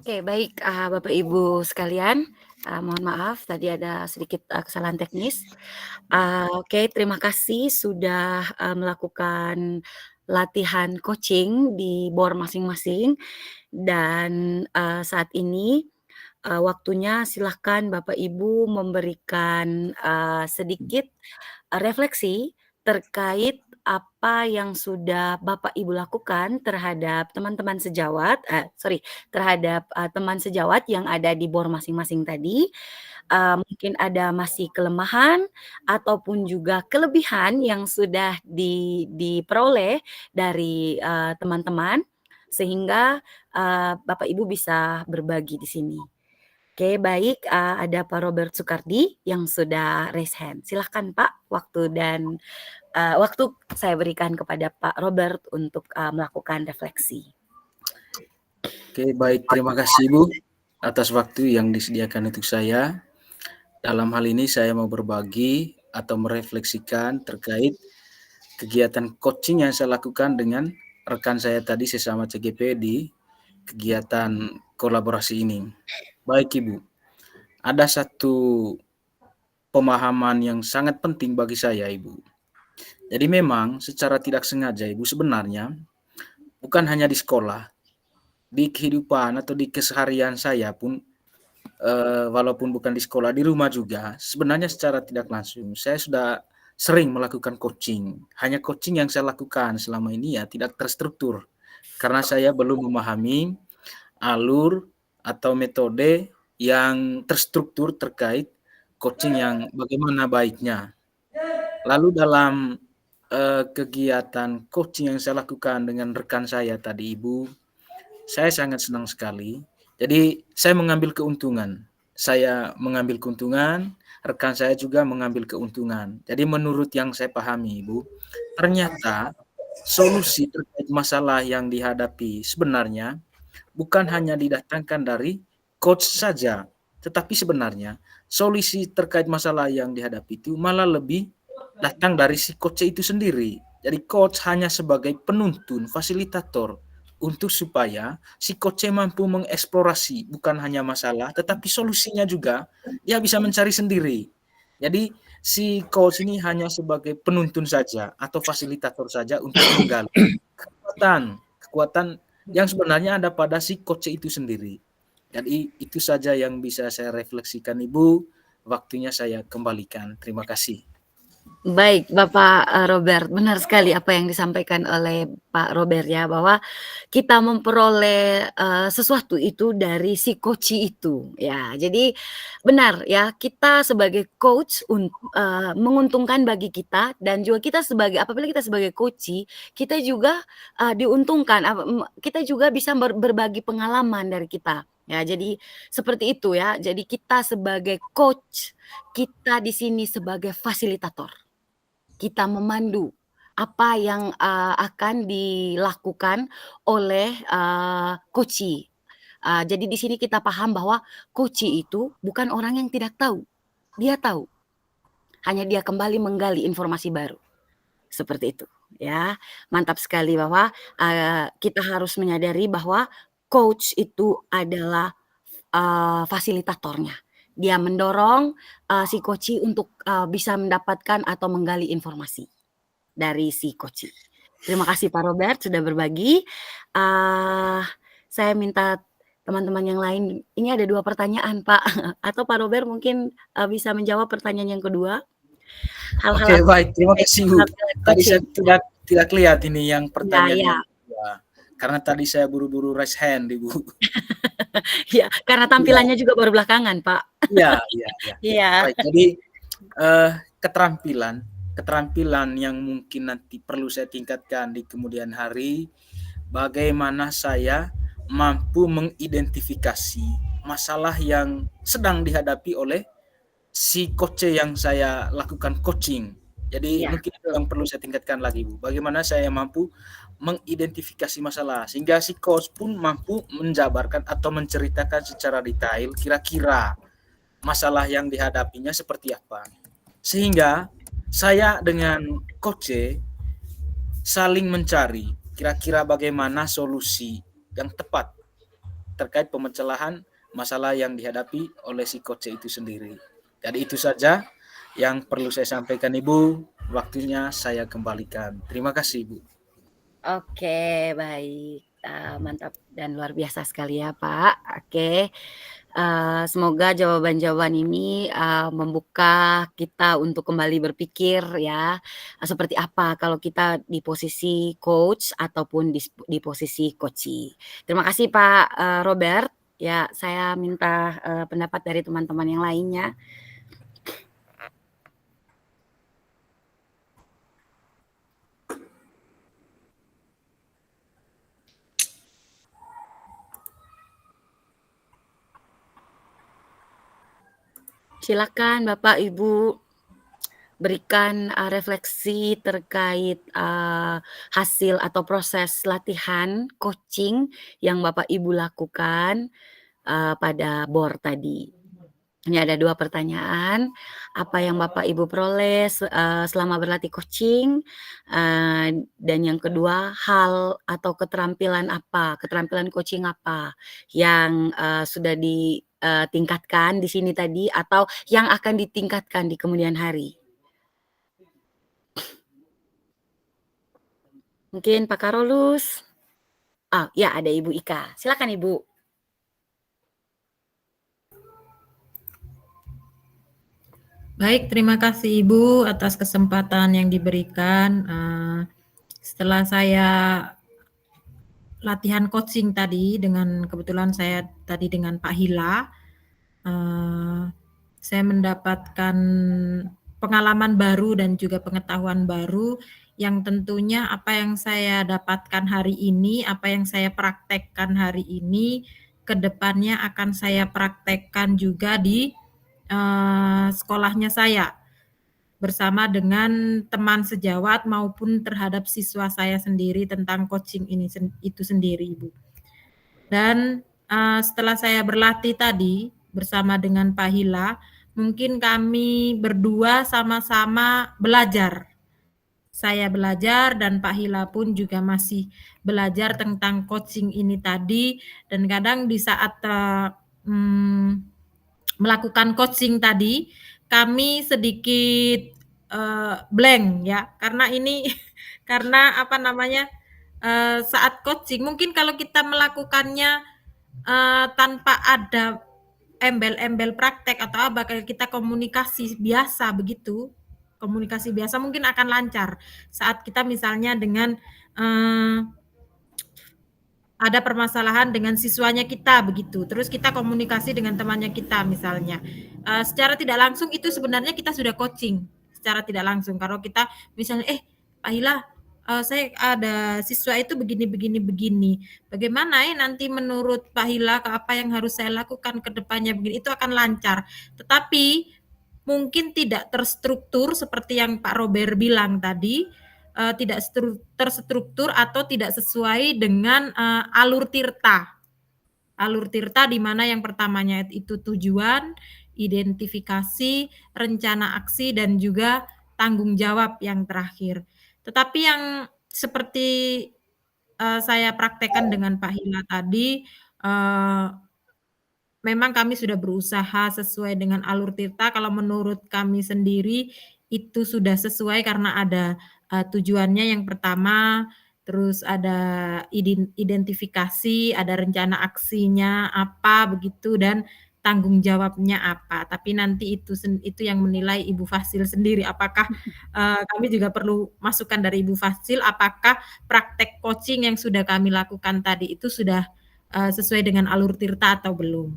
Oke, baik, Bapak Ibu sekalian, mohon maaf tadi ada sedikit, kesalahan teknis. Oke, terima kasih sudah, melakukan latihan coaching di BOR masing-masing dan, saat ini, waktunya silahkan Bapak Ibu memberikan, sedikit, refleksi terkait apa yang sudah Bapak Ibu lakukan terhadap teman-teman sejawat terhadap, teman sejawat yang ada di BOR masing-masing tadi. Mungkin ada masih kelemahan ataupun juga kelebihan yang sudah diperoleh dari, teman-teman, sehingga, Bapak Ibu bisa berbagi di sini. Oke, baik, ada Pak Robert Sukardi yang sudah raise hand. Silahkan Pak, waktu saya berikan kepada Pak Robert untuk, melakukan refleksi. Oke, baik. Terima kasih Ibu atas waktu yang disediakan untuk saya. Dalam hal ini saya mau berbagi atau merefleksikan terkait kegiatan coaching yang saya lakukan dengan rekan saya tadi sesama CGP di kegiatan kolaborasi ini. Baik Ibu, ada satu pemahaman yang sangat penting bagi saya Ibu. Jadi memang secara tidak sengaja Ibu sebenarnya bukan hanya di sekolah, di kehidupan atau di keseharian saya pun walaupun bukan di sekolah, di rumah juga, sebenarnya secara tidak langsung saya sudah sering melakukan coaching. Hanya coaching yang saya lakukan selama ini ya tidak terstruktur, karena saya belum memahami alur atau metode yang terstruktur terkait coaching yang bagaimana baiknya. Lalu dalam kegiatan coaching yang saya lakukan dengan rekan saya tadi Ibu, saya sangat senang sekali. Jadi saya mengambil keuntungan. Saya mengambil keuntungan, rekan saya juga mengambil keuntungan. Jadi menurut yang saya pahami, Ibu, ternyata solusi terkait masalah yang dihadapi sebenarnya bukan hanya didatangkan dari coach saja, tetapi sebenarnya solusi terkait masalah yang dihadapi itu malah lebih datang dari si coach itu sendiri. Jadi coach hanya sebagai penuntun, fasilitator untuk supaya si coach mampu mengeksplorasi bukan hanya masalah tetapi solusinya juga dia bisa mencari sendiri. Jadi si coach ini hanya sebagai penuntun saja atau fasilitator saja untuk menggali kekuatan yang sebenarnya ada pada si coach itu sendiri. Jadi itu saja yang bisa saya refleksikan Ibu. Waktunya saya kembalikan. Terima kasih. Baik, Bapak, Robert, benar sekali apa yang disampaikan oleh Pak Robert ya, bahwa kita memperoleh, sesuatu itu dari si coach itu, ya. Jadi benar ya, kita sebagai coach menguntungkan bagi kita dan juga kita apabila kita sebagai coach, kita juga, diuntungkan, kita juga bisa berbagi pengalaman dari kita. Ya, jadi seperti itu ya. Jadi kita sebagai coach, kita di sini sebagai fasilitator. Kita memandu apa yang, akan dilakukan oleh, coachee. Jadi di sini kita paham bahwa coachee itu bukan orang yang tidak tahu, dia tahu, hanya dia kembali menggali informasi baru, seperti itu, ya. Mantap sekali bahwa, kita harus menyadari bahwa coach itu adalah, fasilitatornya. Dia mendorong, si coachee untuk, bisa mendapatkan atau menggali informasi dari si coachee. Terima kasih Pak Robert sudah berbagi. Saya minta teman-teman yang lain, ini ada 2 pertanyaan Pak, atau Pak Robert mungkin, bisa menjawab pertanyaan yang kedua? Oke, baik. Terima kasih Bu. Tadi saya Coaching. tidak lihat ini yang Iya pertanyaan iya. yang kedua. Karena tadi saya buru-buru raise hand Ibu. Iya, karena Iya, tampilannya juga baru belakangan Pak. iya, iya, iya. Iya. Baik, jadi keterampilan yang mungkin nanti perlu saya tingkatkan di kemudian hari, bagaimana saya mampu mengidentifikasi masalah yang sedang dihadapi oleh si coach yang saya lakukan coaching. Jadi Iya, mungkin itu betul. yang perlu saya tingkatkan lagi Bu. Bagaimana saya mampu mengidentifikasi masalah sehingga si coach pun mampu menjabarkan atau menceritakan secara detail kira-kira masalah yang dihadapinya seperti apa. Sehingga saya dengan coach saling mencari kira-kira bagaimana solusi yang tepat terkait pemecahan masalah yang dihadapi oleh si coach itu sendiri. Jadi itu saja yang perlu saya sampaikan Ibu. Waktunya saya kembalikan. Terima kasih Ibu. Oke, baik, mantap dan luar biasa sekali ya, Pak. Oke, semoga jawaban-jawaban ini, membuka kita untuk kembali berpikir ya, seperti apa kalau kita di posisi coach ataupun di posisi coachee. Terima kasih Pak, Robert. Ya, saya minta, pendapat dari teman-teman yang lainnya. Silakan Bapak, Ibu, berikan, refleksi terkait, hasil atau proses latihan coaching yang Bapak, Ibu lakukan, pada BOR tadi. Ini ada 2 pertanyaan, apa yang Bapak, Ibu peroleh selama berlatih coaching? Dan yang kedua, hal atau keterampilan coaching apa yang, sudah ditingkatkan di sini tadi atau yang akan ditingkatkan di kemudian hari? Mungkin Pak Karolus? Oh, ya ada Ibu Ika, silakan Ibu. Baik, terima kasih Ibu atas kesempatan yang diberikan. Setelah saya latihan coaching tadi kebetulan saya tadi dengan Pak Hila, saya mendapatkan pengalaman baru dan juga pengetahuan baru yang tentunya apa yang saya dapatkan hari ini, apa yang saya praktekkan hari ini, ke depannya akan saya praktekkan juga di sekolahnya saya, bersama dengan teman sejawat maupun terhadap siswa saya sendiri tentang coaching itu sendiri, Ibu. Dan setelah saya berlatih tadi bersama dengan Pak Hila, mungkin kami berdua sama-sama belajar. Saya belajar dan Pak Hila pun juga masih belajar tentang coaching ini tadi, dan kadang di saat melakukan coaching tadi, kami sedikit blank ya, karena ini karena apa namanya, saat coaching mungkin kalau kita melakukannya tanpa ada embel-embel praktek atau apa, kayak kita komunikasi biasa begitu, komunikasi biasa mungkin akan lancar. Saat kita misalnya dengan ada permasalahan dengan siswanya kita begitu, terus kita komunikasi dengan temannya kita misalnya. Secara tidak langsung itu sebenarnya kita sudah coaching, secara tidak langsung. Kalau kita misalnya, Pak Hila, saya ada siswa itu begini begini begini. Bagaimana ya nanti menurut Pak Hila apa yang harus saya lakukan ke depannya begini, itu akan lancar. Tetapi mungkin tidak terstruktur seperti yang Pak Robert bilang tadi, tidak terstruktur atau tidak sesuai dengan alur tirta. Alur tirta di mana yang pertamanya itu tujuan, identifikasi, rencana aksi, dan juga tanggung jawab yang terakhir. Tetapi yang seperti saya praktekkan dengan Pak Hila tadi, memang kami sudah berusaha sesuai dengan alur tirta. Kalau menurut kami sendiri itu sudah sesuai karena ada tujuannya yang pertama, terus ada identifikasi, ada rencana aksinya apa begitu, dan tanggung jawabnya apa. Tapi nanti itu yang menilai Ibu Fasil sendiri. Apakah kami juga perlu masukan dari Ibu Fasil, apakah praktek coaching yang sudah kami lakukan tadi itu sudah sesuai dengan alur tirta atau belum.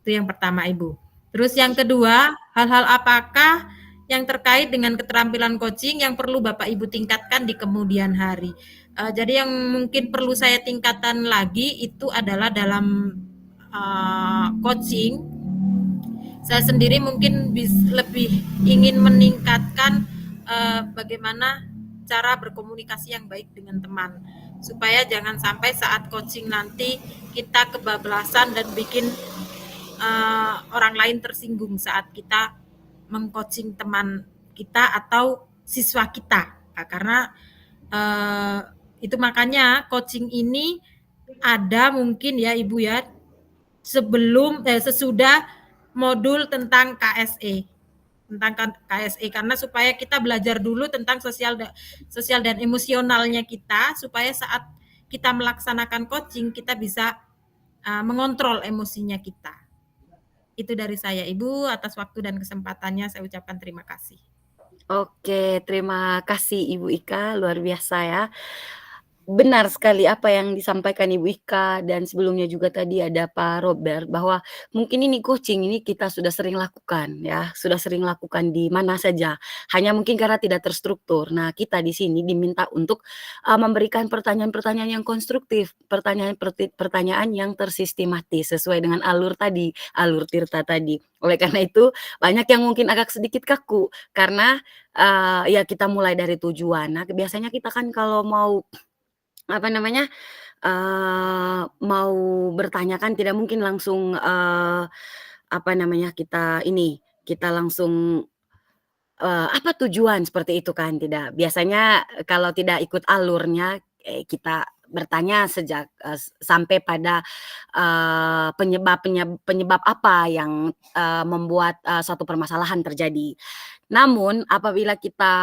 Itu yang pertama, Ibu. Terus yang kedua, hal-hal apakah yang terkait dengan keterampilan coaching yang perlu Bapak Ibu tingkatkan di kemudian hari? Jadi yang mungkin perlu saya tingkatkan lagi itu adalah dalam coaching, saya sendiri mungkin lebih ingin meningkatkan bagaimana cara berkomunikasi yang baik dengan teman, supaya jangan sampai saat coaching nanti kita kebablasan dan bikin orang lain tersinggung saat kita mengcoaching teman kita atau siswa kita. Karena itu makanya coaching ini ada mungkin ya Ibu ya, sesudah modul tentang KSE. Karena supaya kita belajar dulu tentang sosial dan emosionalnya kita, supaya saat kita melaksanakan coaching kita bisa mengontrol emosinya kita. Itu dari saya, Ibu. Atas waktu dan kesempatannya saya ucapkan terima kasih. Oke, terima kasih Ibu Ika, luar biasa ya. Benar sekali apa yang disampaikan Ibu Ika dan sebelumnya juga tadi ada Pak Robert, bahwa mungkin ini coaching ini kita sudah sering lakukan ya, sudah sering lakukan di mana saja, hanya mungkin karena tidak terstruktur. Nah, kita di sini diminta untuk, memberikan pertanyaan-pertanyaan yang konstruktif, pertanyaan yang tersistematis sesuai dengan alur tadi, alur Tirta tadi. Oleh karena itu, banyak yang mungkin agak sedikit kaku karena, ya kita mulai dari tujuan. Nah, biasanya kita kan kalau mau mau bertanya kan tidak mungkin langsung, kita langsung, apa tujuan seperti itu kan, tidak. Biasanya kalau tidak ikut alurnya, kita bertanya sampai pada, penyebab apa yang, membuat, suatu permasalahan terjadi. Namun apabila kita,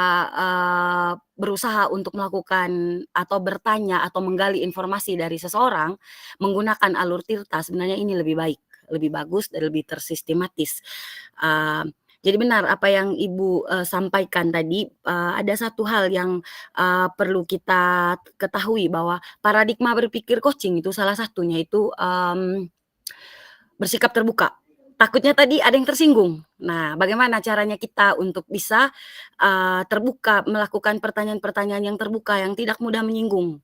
berusaha untuk melakukan atau bertanya atau menggali informasi dari seseorang menggunakan alur Tirta, sebenarnya ini lebih baik, lebih bagus dan lebih tersistematis. Jadi benar apa yang Ibu, sampaikan tadi, ada satu hal yang, perlu kita ketahui bahwa paradigma berpikir coaching itu salah satunya itu, bersikap terbuka. Takutnya tadi ada yang tersinggung. Nah, bagaimana caranya kita untuk bisa, terbuka, melakukan pertanyaan-pertanyaan yang terbuka, yang tidak mudah menyinggung,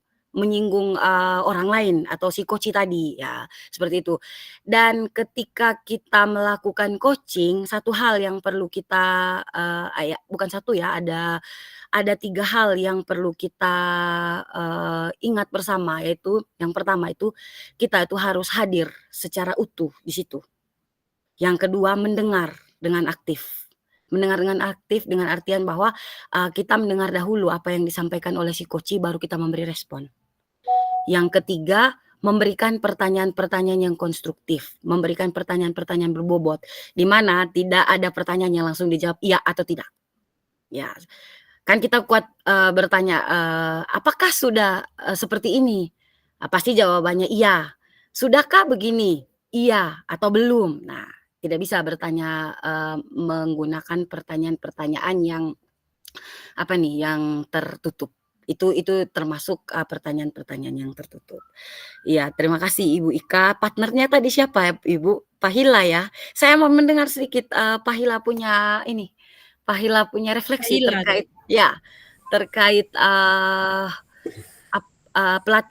orang lain atau si coach tadi, ya seperti itu. Dan ketika kita melakukan coaching, satu hal yang perlu kita, bukan satu ya, ada 3 hal yang perlu kita, ingat bersama, yaitu yang pertama itu, kita itu harus hadir secara utuh di situ. Yang kedua, mendengar dengan aktif. Mendengar dengan aktif dengan artian bahwa, kita mendengar dahulu apa yang disampaikan oleh si coach baru kita memberi respon. Yang ketiga, memberikan pertanyaan-pertanyaan yang konstruktif, memberikan pertanyaan-pertanyaan berbobot, di mana tidak ada pertanyaan yang langsung dijawab iya atau tidak. Ya, kan kita kuat, bertanya, "Apakah sudah, seperti ini?" Pasti jawabannya iya. "Sudahkah begini?" Iya atau belum. Nah, tidak bisa bertanya, menggunakan pertanyaan-pertanyaan yang tertutup. Itu termasuk, pertanyaan-pertanyaan yang tertutup. Iya, terima kasih Ibu Ika. Partnernya tadi siapa ya, Ibu? Pahila ya? Saya mau mendengar sedikit, Pahila punya refleksi Pahila. terkait,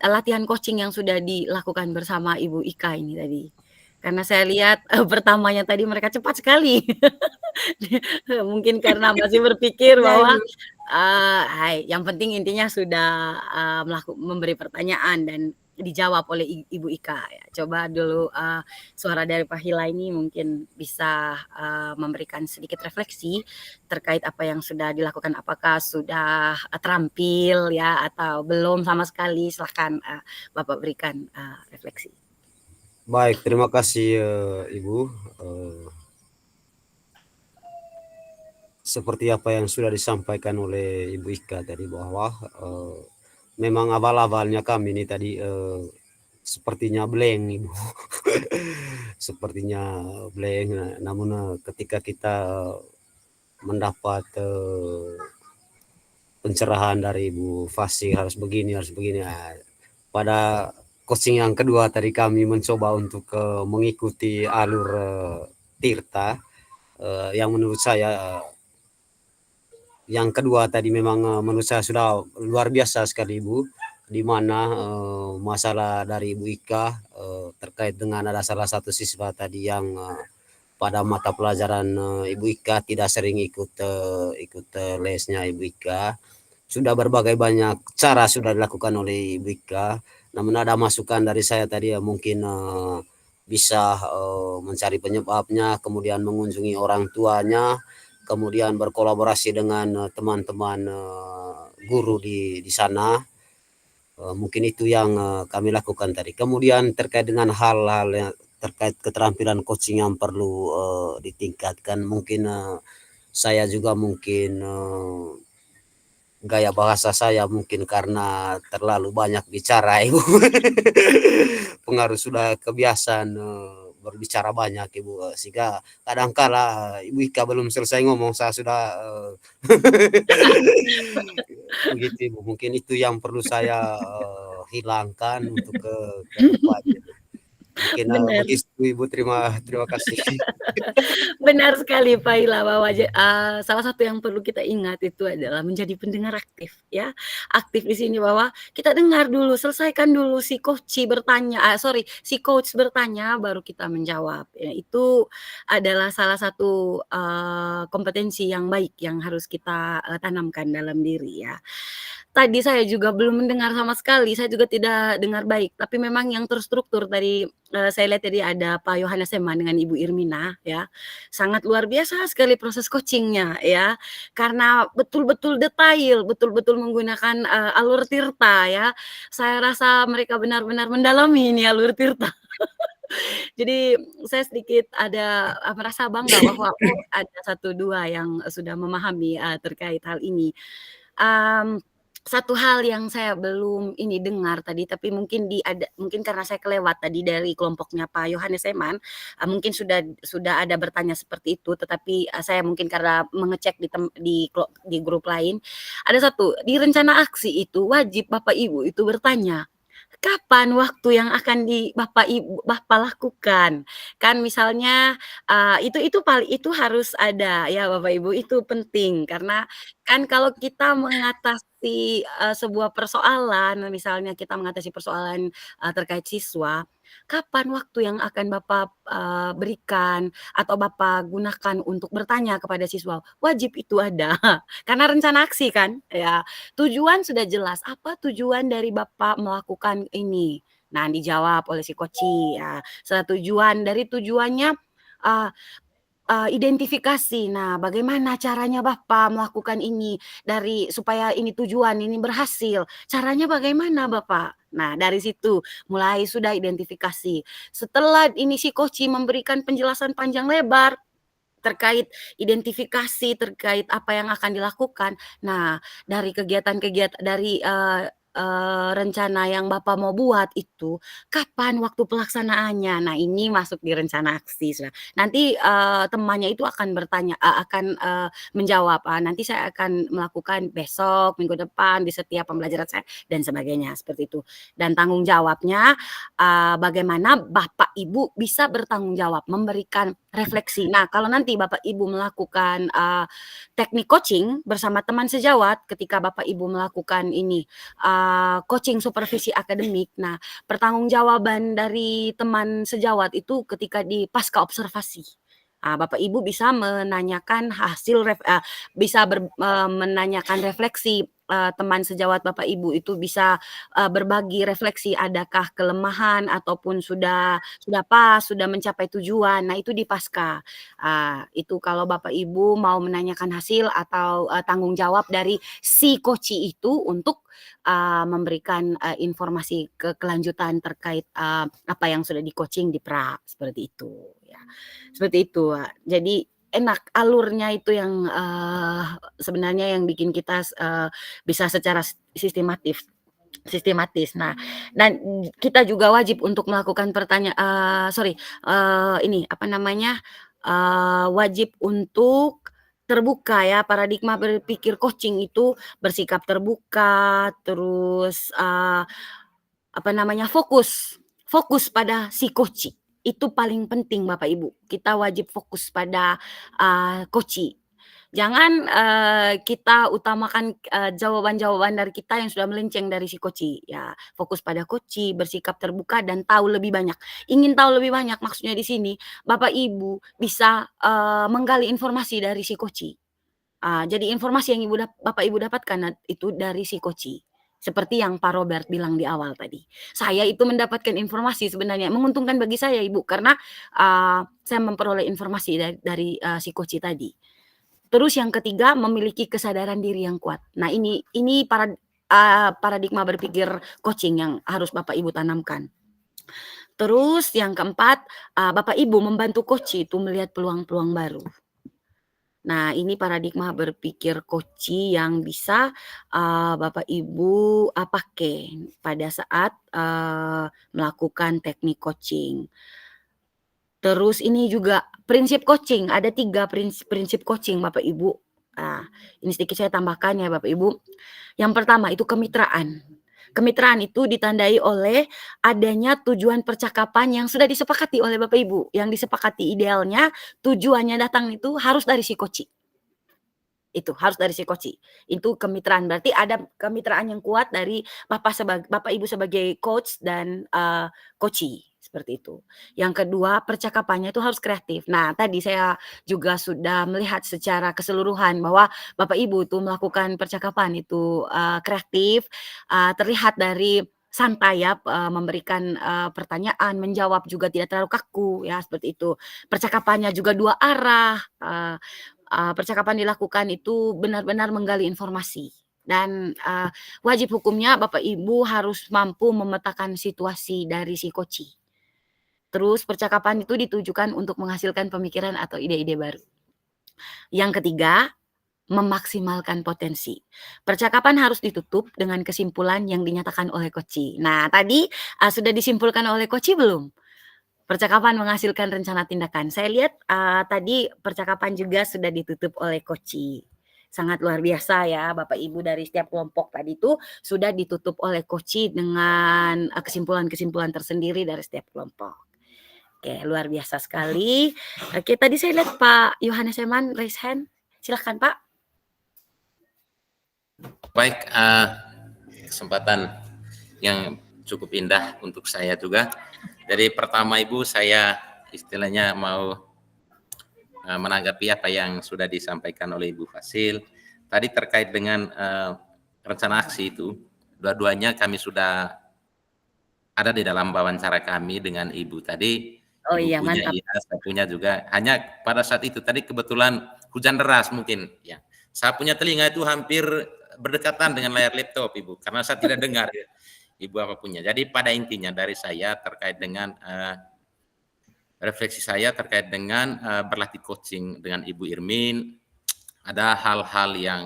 latihan coaching yang sudah dilakukan bersama Ibu Ika ini tadi. Karena saya lihat, pertamanya tadi mereka cepat sekali. Mungkin karena masih berpikir bahwa, yang penting intinya sudah, memberi pertanyaan dan dijawab oleh Ibu Ika ya. Coba dulu, suara dari Pahila ini mungkin bisa, memberikan sedikit refleksi terkait apa yang sudah dilakukan. Apakah sudah, terampil ya atau belum sama sekali? Silahkan, Bapak berikan, refleksi. Baik, terima kasih, Ibu. Seperti apa yang sudah disampaikan oleh Ibu Ika tadi bahwa, memang awal-awalnya kami ini tadi, sepertinya blank, Ibu. Sepertinya blank, namun, ketika kita, mendapat, pencerahan dari Ibu Fasih harus begini, pada coaching yang kedua tadi kami mencoba untuk, mengikuti alur, Tirta, yang menurut saya, yang kedua tadi memang, menurut saya sudah luar biasa sekali Ibu, di mana, masalah dari Ibu Ika, terkait dengan ada salah satu siswa tadi yang, pada mata pelajaran, Ibu Ika tidak sering ikut lesnya Ibu Ika. Sudah berbagai banyak cara sudah dilakukan oleh Ibu Ika, namun ada masukan dari saya tadi ya mungkin, bisa, mencari penyebabnya, kemudian mengunjungi orang tuanya, kemudian berkolaborasi dengan, teman-teman, guru di sana. Mungkin itu yang kami lakukan tadi. Kemudian terkait dengan hal-hal yang terkait keterampilan coaching yang perlu ditingkatkan, mungkin saya juga mungkin gaya bahasa saya mungkin karena terlalu banyak bicara Ibu. Pengaruh sudah kebiasaan berbicara banyak Ibu, sehingga kadangkala Ibu Ika belum selesai ngomong saya sudah begitu Ibu. Mungkin itu yang perlu saya hilangkan untuk ke depannya. Mungkin Benar. begitu Ibu, terima kasih. Benar sekali Pak Ila bahwa salah satu yang perlu kita ingat itu adalah menjadi pendengar aktif ya. Aktif di sini bahwa kita dengar dulu, selesaikan dulu si coach bertanya baru kita menjawab. Ya, itu adalah salah satu kompetensi yang baik yang harus kita tanamkan dalam diri ya. Tadi saya juga belum mendengar sama sekali, saya juga tidak dengar baik, tapi memang yang terstruktur tadi saya lihat tadi ada Pak Yohanes Seman dengan Ibu Irmina ya. Sangat luar biasa sekali proses coaching-nya ya. Karena betul-betul detail, betul-betul menggunakan alur tirta ya. Saya rasa mereka benar-benar mendalami ini alur tirta. Jadi saya sedikit ada merasa bangga bahwa ada 1, 2 yang sudah memahami terkait hal ini. Satu hal yang saya belum ini dengar tadi, tapi mungkin karena saya kelewat tadi dari kelompoknya Pak Yohanes Seman, mungkin sudah ada bertanya seperti itu, tetapi saya mungkin karena mengecek di grup lain, ada satu, di rencana aksi itu wajib Bapak Ibu itu bertanya, kapan waktu yang akan Bapak lakukan? Kan misalnya, itu harus ada ya Bapak Ibu, itu penting karena kan kalau kita mengatasi, sebuah persoalan, misalnya kita mengatasi persoalan, terkait siswa, kapan waktu yang akan Bapak, berikan atau Bapak gunakan untuk bertanya kepada siswa? Wajib itu ada, karena rencana aksi kan, ya. Tujuan sudah jelas, apa tujuan dari Bapak melakukan ini? Nah, dijawab oleh si koci, ya. Dari tujuannya, eee identifikasi. Nah, bagaimana caranya Bapak melakukan ini supaya ini tujuan ini berhasil, caranya bagaimana Bapak? Nah, dari situ mulai sudah identifikasi. Setelah ini si koci memberikan penjelasan panjang lebar terkait identifikasi, terkait apa yang akan dilakukan. Nah, dari kegiatan-kegiatan dari, rencana yang Bapak mau buat itu, kapan waktu pelaksanaannya? Nah, ini masuk di rencana aksi sudah. Nanti, temannya itu akan menjawab, nanti saya akan melakukan besok, minggu depan, di setiap pembelajaran saya, dan sebagainya, seperti itu. Dan tanggung jawabnya, bagaimana Bapak Ibu bisa bertanggung jawab, memberikan refleksi. Nah, kalau nanti Bapak Ibu melakukan, teknik coaching bersama teman sejawat, ketika Bapak Ibu melakukan ini, coaching supervisi akademik, nah pertanggungjawaban dari teman sejawat itu ketika di pasca observasi. Bapak Ibu bisa menanyakan menanyakan refleksi, teman sejawat Bapak Ibu itu bisa, berbagi refleksi, adakah kelemahan ataupun sudah pas, sudah mencapai tujuan. Nah, itu di pasca. Itu kalau Bapak Ibu mau menanyakan hasil atau, tanggung jawab dari si koci itu untuk, memberikan, informasi kelanjutan terkait, apa yang sudah di-coaching di pra, seperti itu, ya. Seperti itu, jadi enak, alurnya itu yang, sebenarnya yang bikin kita bisa secara sistematis. Nah, dan kita juga wajib untuk melakukan wajib untuk terbuka ya, paradigma berpikir coaching itu bersikap terbuka, terus, fokus pada si coach. Itu paling penting Bapak Ibu, kita wajib fokus pada, coach. Jangan, kita utamakan, jawaban-jawaban dari kita yang sudah melenceng dari si coach. Ya, fokus pada coach, bersikap terbuka dan tahu lebih banyak. Ingin tahu lebih banyak maksudnya di sini, Bapak Ibu bisa, menggali informasi dari si coach. Jadi informasi yang Bapak Ibu dapatkan itu dari si coach. Seperti yang Pak Robert bilang di awal tadi. Saya itu mendapatkan informasi sebenarnya menguntungkan bagi saya Ibu, karena, saya memperoleh informasi dari, si coach tadi. Terus yang ketiga, memiliki kesadaran diri yang kuat. Nah, ini paradigma berpikir coaching yang harus Bapak Ibu tanamkan. Terus yang keempat, Bapak Ibu membantu coach itu melihat peluang-peluang baru. Nah, ini paradigma berpikir coach yang bisa Bapak Ibu pakai pada saat melakukan teknik coaching. Terus ini juga prinsip coaching, ada 3 prinsip coaching Bapak Ibu. Ini sedikit saya tambahkan ya Bapak Ibu. Yang pertama itu kemitraan. Kemitraan itu ditandai oleh adanya tujuan percakapan yang sudah disepakati oleh Bapak Ibu. Yang disepakati idealnya tujuannya datang itu harus dari si coach. Itu harus dari si coach. Itu kemitraan. Berarti ada kemitraan yang kuat dari Bapak Ibu sebagai coach dan coach. Seperti itu. Yang kedua, percakapannya itu harus kreatif. Nah, tadi saya juga sudah melihat secara keseluruhan bahwa Bapak Ibu itu melakukan percakapan itu kreatif, terlihat dari santai ya, memberikan pertanyaan, menjawab juga tidak terlalu kaku ya, seperti itu. Percakapannya juga 2 arah, percakapan dilakukan itu benar-benar menggali informasi. Dan wajib hukumnya Bapak Ibu harus mampu memetakan situasi dari si coach. Terus percakapan itu ditujukan untuk menghasilkan pemikiran atau ide-ide baru. Yang ketiga, memaksimalkan potensi. Percakapan harus ditutup dengan kesimpulan yang dinyatakan oleh coach. Nah, tadi sudah disimpulkan oleh coach belum? Percakapan menghasilkan rencana tindakan. Saya lihat tadi percakapan juga sudah ditutup oleh coach. Sangat luar biasa ya Bapak Ibu dari setiap kelompok tadi itu sudah ditutup oleh coach dengan kesimpulan-kesimpulan tersendiri dari setiap kelompok. Oke, luar biasa sekali. Oke, tadi saya lihat Pak Yohanes Eman raise hand. Silakan Pak. Baik, kesempatan yang cukup indah untuk saya juga. Jadi pertama Ibu, saya istilahnya mau menanggapi apa yang sudah disampaikan oleh Ibu Fasil. Tadi terkait dengan rencana aksi itu, dua-duanya kami sudah ada di dalam wawancara kami dengan Ibu tadi. Oh Ibu iya, punya, mantap. iya, saya punya juga. Hanya pada saat itu tadi kebetulan hujan deras mungkin. Ya, saya punya telinga itu hampir berdekatan dengan layar laptop Ibu, karena saya tidak dengar ya, Ibu apa punya. Jadi pada intinya dari saya terkait dengan refleksi saya terkait dengan berlatih coaching dengan Ibu Irmin, ada hal-hal yang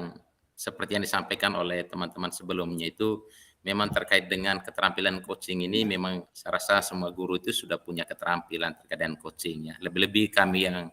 seperti yang disampaikan oleh teman-teman sebelumnya itu memang terkait dengan keterampilan coaching ini. Memang saya rasa semua guru itu sudah punya keterampilan terkait dengan coaching ya. Lebih-lebih kami yang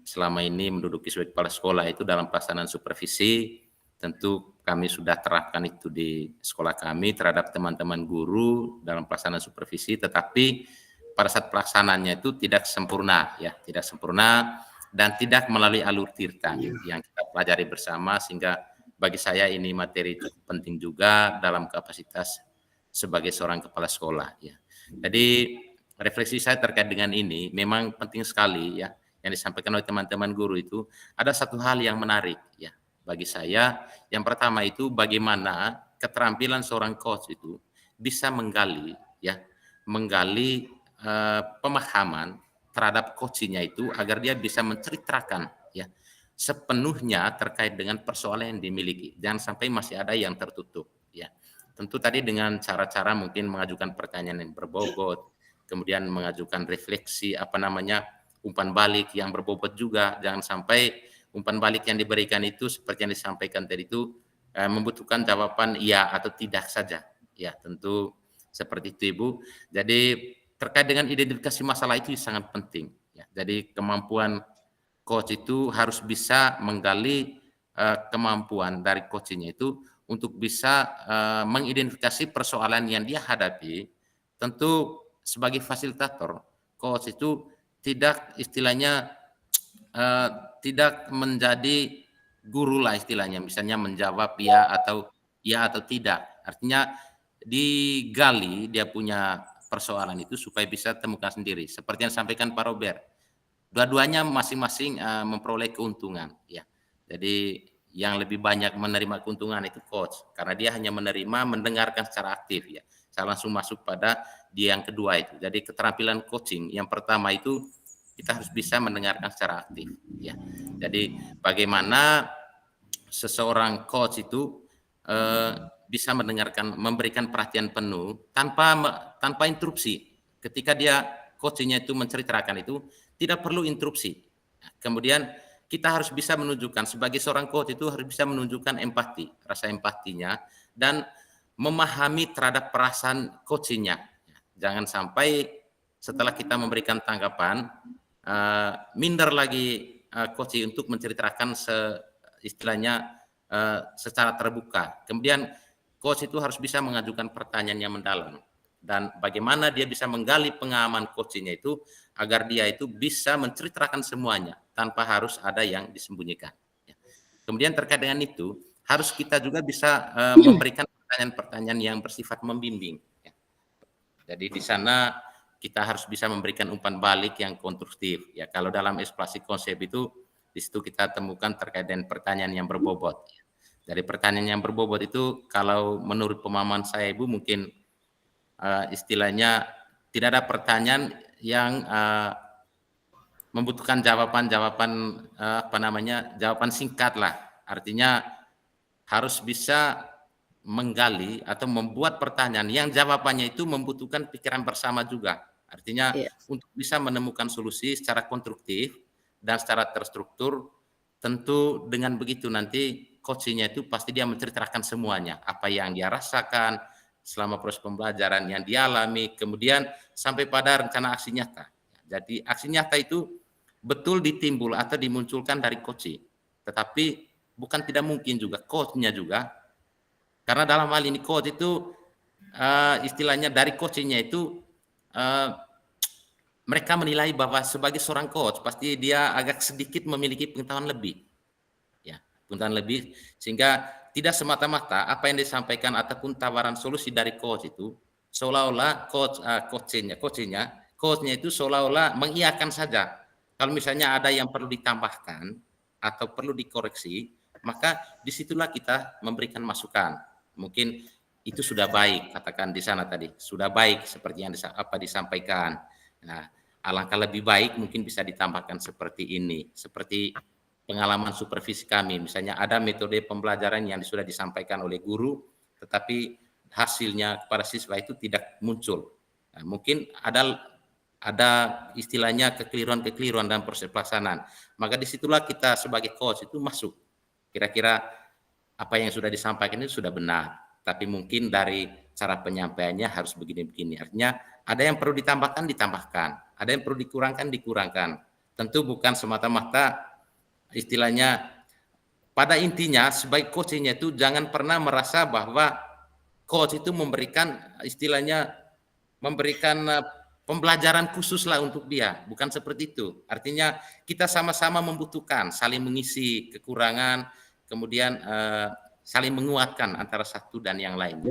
selama ini menduduki sebagai kepala sekolah itu dalam pelaksanaan supervisi, tentu kami sudah terapkan itu di sekolah kami terhadap teman-teman guru dalam pelaksanaan supervisi, tetapi pada saat pelaksanaannya itu tidak sempurna ya, tidak sempurna dan tidak melalui alur tirta yang kita pelajari bersama, sehingga bagi saya ini materi cukup penting juga dalam kapasitas sebagai seorang kepala sekolah ya. Jadi refleksi saya terkait dengan ini memang penting sekali ya, yang disampaikan oleh teman-teman guru itu ada satu hal yang menarik ya bagi saya. Yang pertama itu bagaimana keterampilan seorang coach itu bisa menggali pemahaman terhadap coachnya itu agar dia bisa menceritakan ya sepenuhnya terkait dengan persoalan yang dimiliki. Jangan sampai masih ada yang tertutup ya. Tentu tadi dengan cara-cara mungkin mengajukan pertanyaan yang berbobot, kemudian mengajukan refleksi umpan balik yang berbobot juga. Jangan sampai umpan balik yang diberikan itu seperti yang disampaikan tadi itu membutuhkan jawaban iya atau tidak saja. Ya, tentu seperti itu Ibu. Jadi terkait dengan identifikasi masalah itu sangat penting ya. Jadi kemampuan coach itu harus bisa menggali kemampuan dari coachnya itu untuk bisa mengidentifikasi persoalan yang dia hadapi. Tentu sebagai fasilitator, coach itu tidak istilahnya tidak menjadi guru lah istilahnya, misalnya menjawab ya atau tidak. Artinya digali dia punya persoalan itu supaya bisa temukan sendiri. Seperti yang disampaikan Pak Robert, dua-duanya masing-masing memperoleh keuntungan ya. Jadi yang lebih banyak menerima keuntungan itu coach, karena dia hanya mendengarkan secara aktif ya. Saya langsung masuk pada dia yang kedua itu. Jadi keterampilan coaching yang pertama itu kita harus bisa mendengarkan secara aktif ya. Jadi bagaimana seseorang coach itu bisa mendengarkan, memberikan perhatian penuh tanpa interupsi. Ketika coachnya itu menceritakan itu, tidak perlu interupsi. Kemudian kita harus bisa menunjukkan, sebagai seorang coach itu harus bisa menunjukkan empati, rasa empatinya, dan memahami terhadap perasaan coachnya. Jangan sampai setelah kita memberikan tanggapan, minder lagi coach untuk menceritakan istilahnya secara terbuka. Kemudian coach itu harus bisa mengajukan pertanyaan yang mendalam, dan bagaimana dia bisa menggali pengalaman coachnya itu agar dia itu bisa menceritakan semuanya tanpa harus ada yang disembunyikan. Kemudian terkait dengan itu, harus kita juga bisa memberikan pertanyaan-pertanyaan yang bersifat membimbing. Jadi di sana kita harus bisa memberikan umpan balik yang konstruktif. Ya, kalau dalam eksplorasi konsep itu, di situ kita temukan terkait dengan pertanyaan yang berbobot. Dari pertanyaan yang berbobot itu, kalau menurut pemahaman saya, Ibu, mungkin istilahnya tidak ada pertanyaan yang membutuhkan jawaban singkat lah. Artinya harus bisa menggali atau membuat pertanyaan yang jawabannya itu membutuhkan pikiran bersama juga. Artinya untuk bisa menemukan solusi secara konstruktif dan secara terstruktur, tentu dengan begitu nanti coachnya itu pasti dia menceritakan semuanya, apa yang dia rasakan selama proses pembelajaran yang dia alami, kemudian sampai pada rencana aksi nyata. Jadi aksi nyata itu betul ditimbul atau dimunculkan dari coach, tetapi bukan tidak mungkin juga coachnya juga, karena dalam hal ini coach itu istilahnya dari coachnya itu mereka menilai bahwa sebagai seorang coach pasti dia agak sedikit memiliki pengetahuan lebih, ya, pengetahuan lebih, sehingga tidak semata-mata apa yang disampaikan ataupun tawaran solusi dari coach itu seolah-olah coachnya itu seolah-olah mengiyakan saja. Kalau misalnya ada yang perlu ditambahkan atau perlu dikoreksi, maka disitulah kita memberikan masukan. Mungkin itu sudah baik, katakan di sana tadi, sudah baik seperti yang disampaikan. Nah, alangkah lebih baik mungkin bisa ditambahkan seperti ini, seperti pengalaman supervisi kami, misalnya ada metode pembelajaran yang sudah disampaikan oleh guru, tetapi hasilnya kepada siswa itu tidak muncul. Nah, mungkin ada istilahnya kekeliruan-kekeliruan dalam proses pelaksanaan. Maka disitulah kita sebagai coach itu masuk. Kira-kira apa yang sudah disampaikan itu sudah benar, tapi mungkin dari cara penyampaiannya harus begini-begini. Artinya ada yang perlu ditambahkan, ada yang perlu dikurangkan. Tentu bukan semata-mata istilahnya, pada intinya sebagai coachnya itu jangan pernah merasa bahwa coach itu memberikan pembelajaran khusus lah untuk dia, bukan seperti itu. Artinya kita sama-sama membutuhkan, saling mengisi kekurangan, kemudian saling menguatkan antara satu dan yang lain.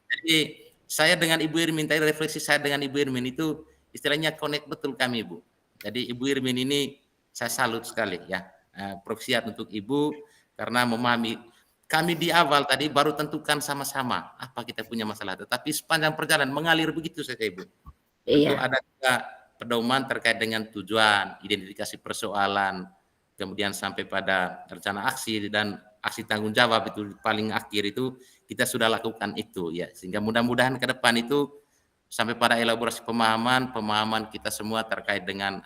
Jadi saya dengan Ibu Irmin, tadi refleksi saya dengan Ibu Irmin itu istilahnya connect betul kami, Bu. Jadi Ibu Irmin ini saya salut sekali ya. Profesiat untuk Ibu karena memahami. Kami di awal tadi baru tentukan sama-sama apa kita punya masalah, tetapi sepanjang perjalanan mengalir begitu saja, Ibu. Tentu ada juga pedoman terkait dengan tujuan, identifikasi persoalan, kemudian sampai pada rencana aksi dan aksi tanggung jawab itu paling akhir itu kita sudah lakukan itu ya, sehingga mudah-mudahan ke depan itu sampai pada elaborasi pemahaman kita semua terkait dengan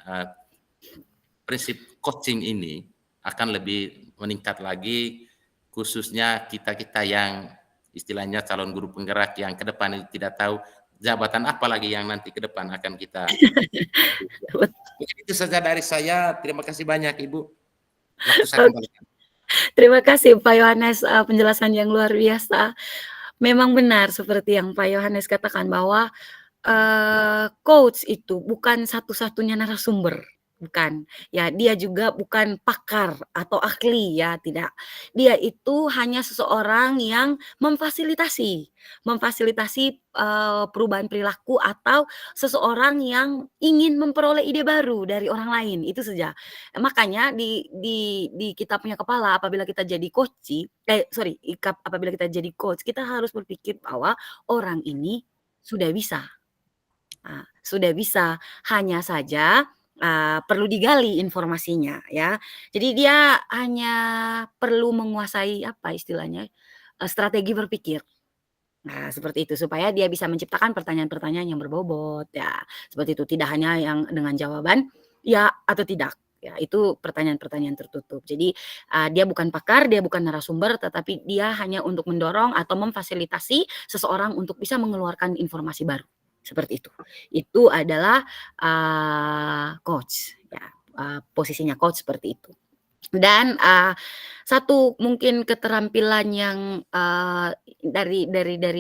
prinsip coaching ini akan lebih meningkat lagi, khususnya kita yang istilahnya calon guru penggerak yang ke depan itu tidak tahu jabatan apa lagi yang nanti ke depan akan kita. Itu saja dari saya. Terima kasih banyak, Ibu. Waktu saya kembalikan. Terima kasih Pak Yohanes, penjelasan yang luar biasa. Memang benar seperti yang Pak Yohanes katakan bahwa coach itu bukan satu-satunya narasumber, bukan. Ya, dia juga bukan pakar atau ahli ya, tidak. Dia itu hanya seseorang yang memfasilitasi perubahan perilaku atau seseorang yang ingin memperoleh ide baru dari orang lain, itu saja. Makanya di kita punya kepala apabila kita jadi apabila kita jadi coach, kita harus berpikir bahwa orang ini sudah bisa. Sudah bisa, hanya saja perlu digali informasinya ya. Jadi dia hanya perlu menguasai apa istilahnya, strategi berpikir. Nah, seperti itu, supaya dia bisa menciptakan pertanyaan-pertanyaan yang berbobot, ya, seperti itu. Tidak hanya yang dengan jawaban ya atau tidak, ya, itu pertanyaan-pertanyaan tertutup. Jadi, dia bukan pakar, dia bukan narasumber, tetapi dia hanya untuk mendorong atau memfasilitasi seseorang untuk bisa mengeluarkan informasi baru, seperti itu. Itu adalah, coach, ya, posisinya coach seperti itu. Dan, satu mungkin keterampilan yang, dari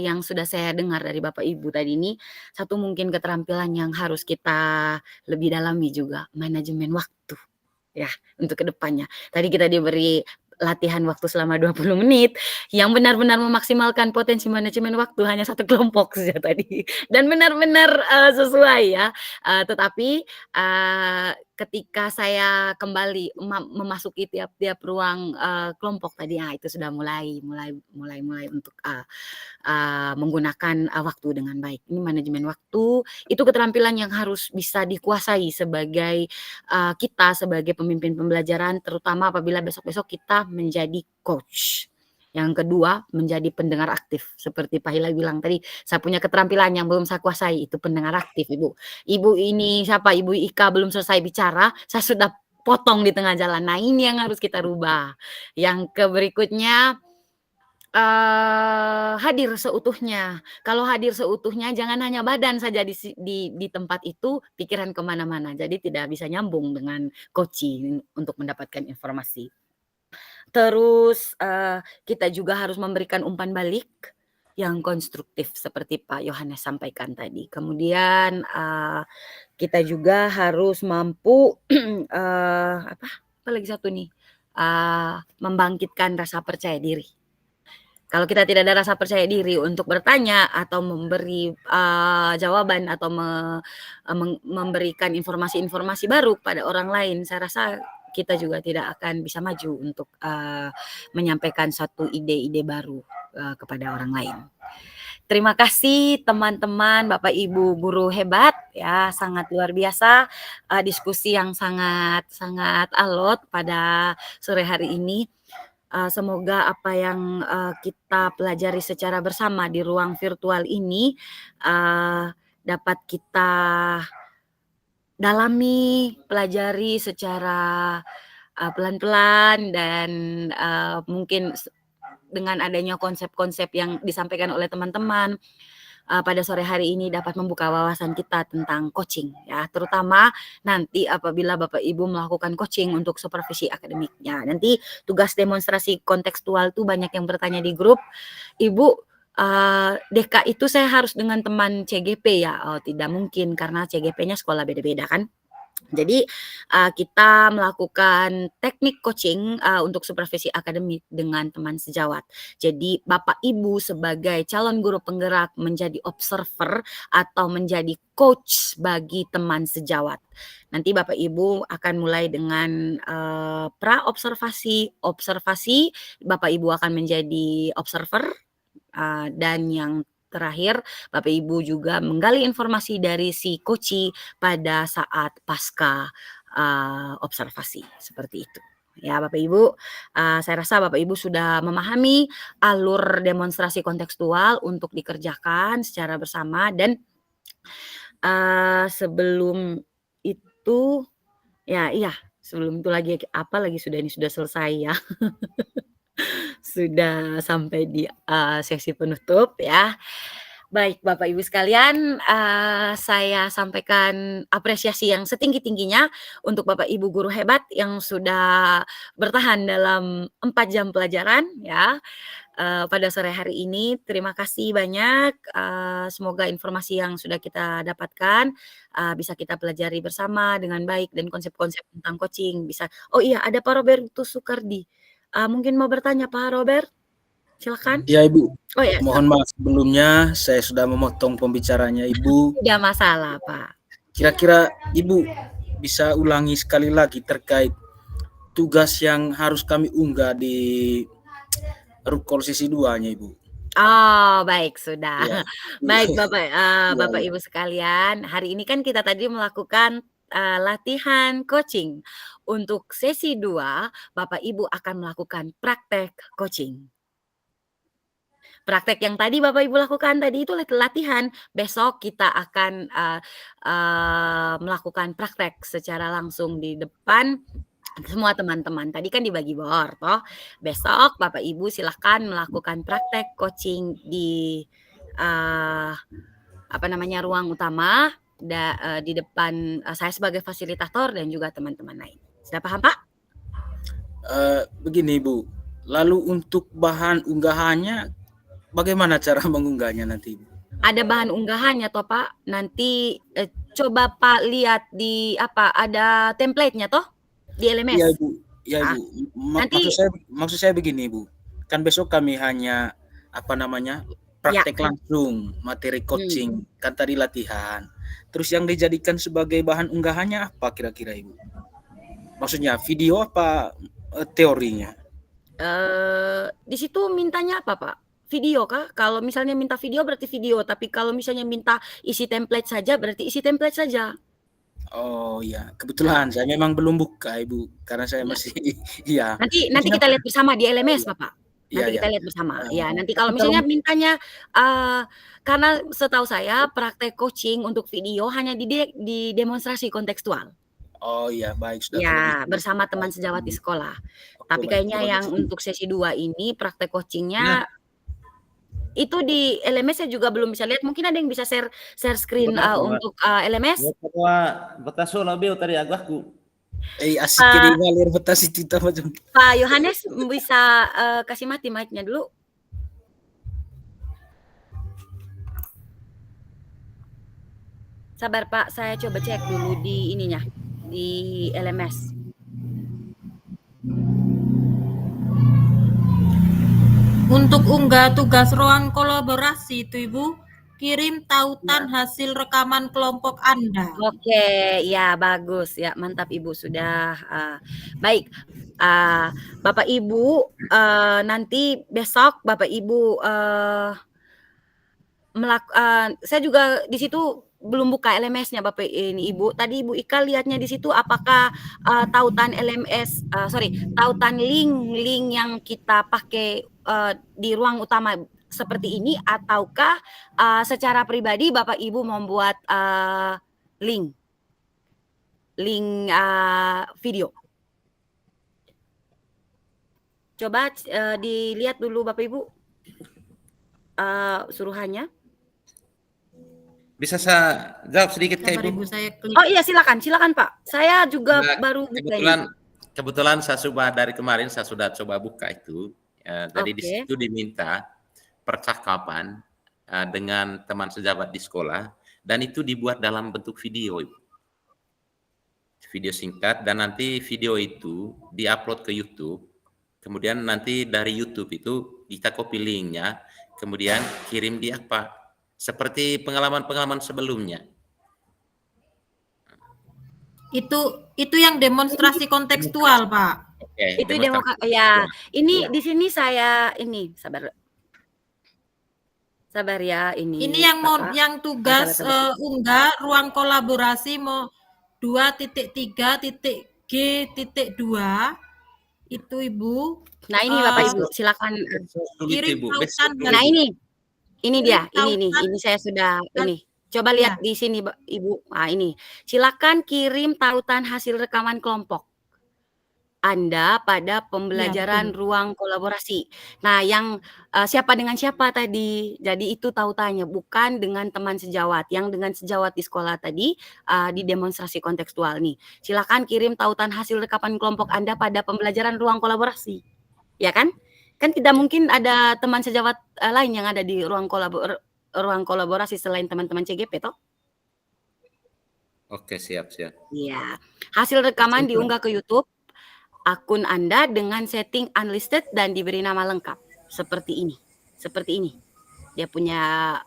yang sudah saya dengar dari Bapak Ibu tadi ini, satu mungkin keterampilan yang harus kita lebih dalami juga, manajemen waktu, ya, untuk ke depannya. Tadi kita diberi latihan waktu selama 20 menit, yang benar-benar memaksimalkan potensi manajemen waktu hanya satu kelompok saja tadi, dan benar-benar, sesuai ya, tetapi, ketika saya kembali memasuki tiap-tiap ruang, kelompok tadi, itu sudah mulai untuk, menggunakan, waktu dengan baik. Ini manajemen waktu, itu keterampilan yang harus bisa dikuasai sebagai, kita sebagai pemimpin pembelajaran, terutama apabila besok-besok kita menjadi coach. Yang kedua, menjadi pendengar aktif. Seperti Pak Hilal bilang tadi, saya punya keterampilan yang belum saya kuasai, itu pendengar aktif, Ibu. Ibu ini siapa, Ibu Ika belum selesai bicara, saya sudah potong di tengah jalan. Nah, ini yang harus kita rubah. Yang berikutnya, hadir seutuhnya. Kalau hadir seutuhnya jangan hanya badan saja di tempat itu, pikiran kemana mana. Jadi tidak bisa nyambung dengan coaching untuk mendapatkan informasi. Terus, kita juga harus memberikan umpan balik yang konstruktif seperti Pak Yohanes sampaikan tadi. Kemudian, kita juga harus mampu, apa lagi satu nih, membangkitkan rasa percaya diri. Kalau kita tidak ada rasa percaya diri untuk bertanya atau memberi, jawaban atau memberikan informasi-informasi baru kepada orang lain, saya rasa kita juga tidak akan bisa maju untuk, menyampaikan satu ide-ide baru, kepada orang lain. Terima kasih teman-teman, Bapak Ibu guru hebat ya, sangat luar biasa, diskusi yang sangat alot pada sore hari ini. Semoga apa yang, kita pelajari secara bersama di ruang virtual ini, dapat kita dalami, pelajari secara, pelan-pelan dan, mungkin dengan adanya konsep-konsep yang disampaikan oleh teman-teman, pada sore hari ini dapat membuka wawasan kita tentang coaching ya, terutama nanti apabila Bapak Ibu melakukan coaching untuk supervisi akademiknya. Nanti tugas demonstrasi kontekstual tuh banyak yang bertanya di grup, "Ibu, DK itu saya harus dengan teman CGP ya?" Oh, tidak mungkin karena CGP-nya sekolah beda-beda kan. Jadi, kita melakukan teknik coaching, untuk supervisi akademik dengan teman sejawat. Jadi Bapak Ibu sebagai calon guru penggerak menjadi observer atau menjadi coach bagi teman sejawat. Nanti Bapak Ibu akan mulai dengan, pra-observasi, observasi, Bapak Ibu akan menjadi observer, dan yang terakhir Bapak Ibu juga menggali informasi dari si coachee pada saat pasca, observasi, seperti itu. Ya Bapak Ibu, saya rasa Bapak Ibu sudah memahami alur demonstrasi kontekstual untuk dikerjakan secara bersama dan, sebelum itu iya, sebelum itu lagi ini sudah selesai ya. Sudah sampai di, sesi penutup ya. Baik Bapak Ibu sekalian, saya sampaikan apresiasi yang setinggi-tingginya untuk Bapak Ibu guru hebat yang sudah bertahan dalam 4 jam pelajaran ya, pada sore hari ini. Terima kasih banyak, semoga informasi yang sudah kita dapatkan, bisa kita pelajari bersama dengan baik dan konsep-konsep tentang coaching bisa oh iya ada Pak Robertus Sukardi, mungkin mau bertanya Pak Robert? Silakan. Iya Ibu, Oh ya, mohon maaf sebelumnya saya sudah memotong pembicaranya Ibu. tidak masalah Pak. Kira-kira Ibu bisa ulangi sekali lagi terkait tugas yang harus kami unggah di RUKOL sesi 2-nya Ibu. Oh baik sudah. Iya. Baik Bapak, Bapak Iya. Ibu sekalian, hari ini kan kita tadi melakukan, latihan coaching. Untuk sesi 2, Bapak Ibu akan melakukan praktek coaching. praktek yang tadi Bapak Ibu lakukan tadi itu latihan. Besok kita akan melakukan praktek secara langsung di depan semua teman-teman. Tadi kan dibagi bor, toh. Besok Bapak Ibu silahkan melakukan praktek coaching di ruang utama di depan saya sebagai fasilitator dan juga teman-teman lain. Sudah paham, Pak? Begini Bu, lalu untuk bahan unggahannya bagaimana cara mengunggahnya nanti Bu? Ada bahan unggahannya toh Pak. Nanti coba Pak lihat di ada template-nya toh di LMS. Iya Bu, ya Bu. Nanti Maksud saya begini Bu, kan besok kami hanya praktek langsung materi coaching, kan tadi latihan. Terus yang dijadikan sebagai bahan unggahannya apa kira-kira Ibu? Maksudnya video apa teorinya? Di situ mintanya apa Pak? Video kah? Kalau misalnya minta video berarti video, tapi kalau misalnya minta isi template saja berarti isi template saja. Oh ya, kebetulan saya memang belum buka Ibu, karena saya masih iya. Nanti kita lihat bersama di LMS Bapak. Nanti kita lihat bersama. Ya, nanti kalau misalnya mintanya karena setahu saya praktek coaching untuk video hanya di demonstrasi kontekstual. Oh iya, baik sudah. Ya, bersama teman sejawat di sekolah. Tapi kayaknya yang untuk sesi 2 ini praktek coachingnya itu di LMS saya juga belum bisa lihat. Mungkin ada yang bisa share screen untuk LMS. Bataso lebih tadi agakku. Asik ini ngalir betas itu macam. Pak Yohanes bisa kasih mati mic-nya dulu. Sabar Pak, saya coba cek dulu di ininya, di LMS. Untuk unggah tugas ruang kolaborasi itu Ibu, kirim tautan hasil rekaman kelompok Anda. Oke, ya bagus ya, mantap Ibu sudah. Baik, Bapak Ibu nanti besok Bapak Ibu saya juga di situ belum buka LMS-nya Bapak ini Ibu. Tadi Ibu Ika lihatnya di situ apakah tautan LMS, tautan link yang kita pakai di ruang utama seperti ini ataukah secara pribadi Bapak Ibu membuat link video. Coba dilihat dulu Bapak Ibu suruhannya. Bisa saya jawab sedikit Kak Ibu? Oh iya silakan Pak. Saya juga baru buka. Kebetulan saya dari kemarin saya sudah coba buka itu. Jadi di situ diminta percakapan dengan teman sejawat di sekolah dan itu dibuat dalam bentuk video, Ibu. Video singkat dan nanti video itu diupload ke YouTube. Kemudian nanti dari YouTube itu kita copy linknya, kemudian kirim di seperti pengalaman-pengalaman sebelumnya. Itu yang demonstrasi kontekstual, Pak. Itu ya. Ini di sini saya sabar ya ini. Ini yang tugas unggah ruang kolaborasi 2.3.G.2 itu Ibu. Nah ini Bapak Ibu silakan kirim tautan. Nah ini dia, ini saya sudah ini. Coba lihat di sini Ibu. Nah ini, silakan kirim tautan hasil rekaman kelompok Anda pada pembelajaran ruang kolaborasi. Nah, yang siapa dengan siapa tadi? Jadi itu tautannya, bukan dengan teman sejawat. Yang dengan sejawat di sekolah tadi di demonstrasi kontekstual nih. Silakan kirim tautan hasil rekaman kelompok Anda pada pembelajaran ruang kolaborasi. Ya kan? Kan tidak mungkin ada teman sejawat lain yang ada di ruang kolaborasi selain teman-teman CGP toh? Oke, siap. Iya. Hasil rekaman diunggah ke YouTube akun Anda dengan setting unlisted dan diberi nama lengkap seperti ini. Dia punya